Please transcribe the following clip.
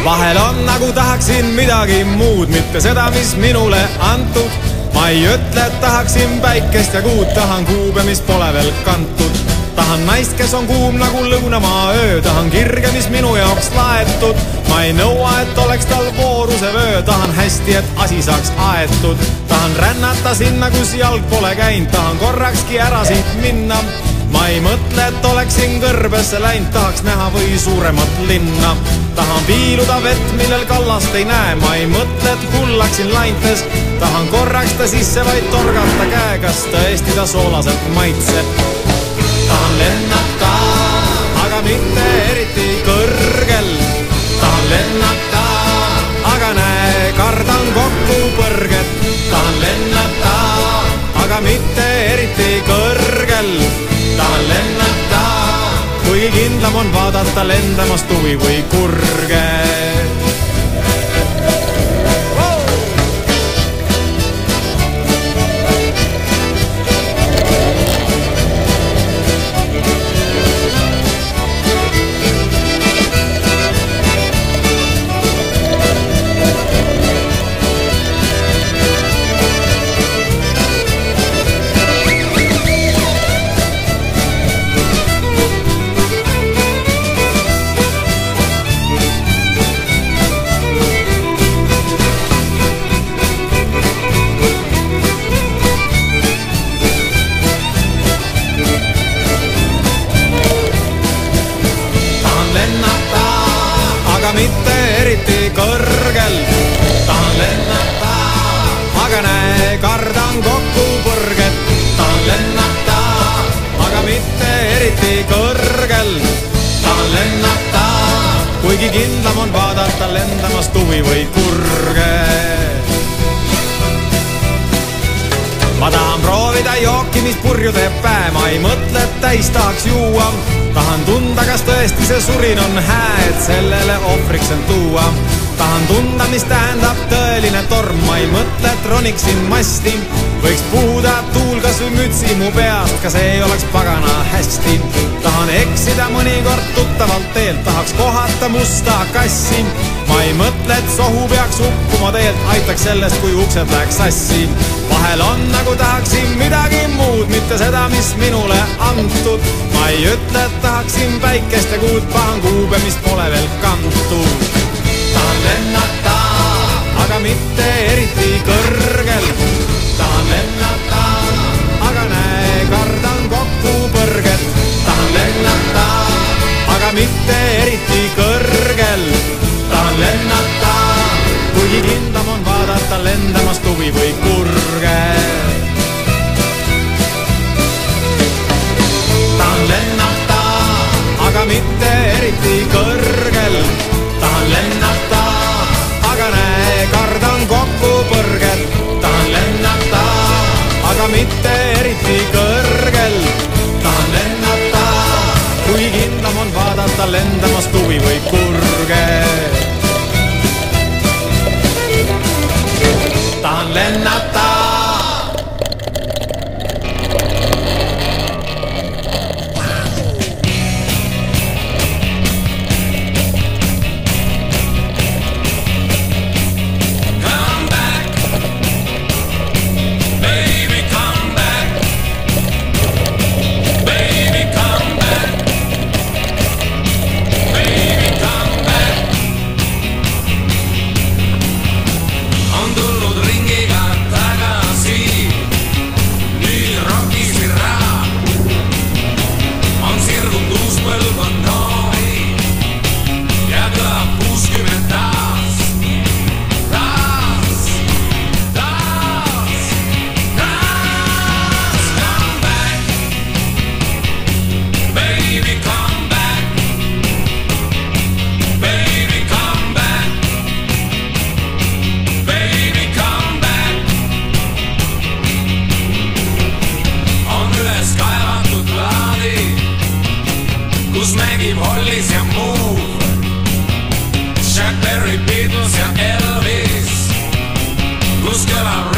Vahel on nagu tahaksin midagi muud, mitte seda, mis minule antud. Ma ei ütle, et tahaksin päikest ja kuud, tahan kuube, mis pole veel kantud. Tahan naist, kes on kuum nagu lõunamaa öö, tahan kirge, mis minu jaoks laetud. Ma ei nõua, et oleks tal vooruse vöö, tahan hästi, et asi saaks aetud. Tahan rännata sinna, kus jalg pole käinud, tahan korrakski ära siit minna. Ma ei mõtle, et oleksin kõrbesse läinud, tahaks näha või suuremat linna. Tahan piiluda vett, millel kallast ei näe, ma ei mõtle, et kullaksin laintes. Tahan korraks ta sisse vaid torgata käe, kas tõesti ta soolaselt maitseb. Tahan lennata, aga mitte eriti kõrgel. Tahan lennata, aga näe, kardan kokku põrget. Tahan lennata, aga mitte eriti kõrgel. Tahan lennata, kuigi kindlam on vaadata lendamas tuvi või kurge. Mitte eriti kõrgel. Tahan lennata, aga näe, kardan kokku põrget. Tahan lennata, aga mitte eriti kõrgel. Tahan lennata, kuigi kindlam on vaadata lendamas tuvi või kurge. Ma tahan proovida jooki, mis purju teeb päe, ma ei mõtle, et täis tahaks juua. Tahan tunda, kas tõesti see surin on hää, et sellele ohvriks end tuua. Tahan tunda, mis tähendab tõeline torm, ma ei mõtle, et roniksin masti. Võiks puhuda tuul kas või mütsi mu peast, ka see oleks pagana hästi. Tahan eksida mõnikord tuttavalt teelt, tahaks kohata musta kassi. Ma ei mõtle, et sohu peaks uppuma teelt, aitaks sellest, kui uksed läheks sassi. Vahel on nagu tahaksin midagi muud, mitte seda, mis minule antud. Ma ei ütle, et tahaksin päikest ja kuud, pahan kuube, mis pole veel kantud. Tahan lennata, aga mitte eriti kõrgel. Tahan lennata, aga näe, kardan kokku põrget. Tahan lennata, aga mitte eriti kõrgel. Tahan lennata, kuigi kindlam on vaadata lendamas tuvi või kurge. Tahan lennata, aga mitte eriti kõrgel. Tahan lennata, aga näe, kardan kokku põrget. Tahan lennata, aga mitte eriti kõrgel. Tahan lennata, kui kindlam on vaadata lendamas tuvi või kurge. Tahan lennata. kus mängib Hollis ja muu Jack Berry, Beatles ja Elvis, kus kõlab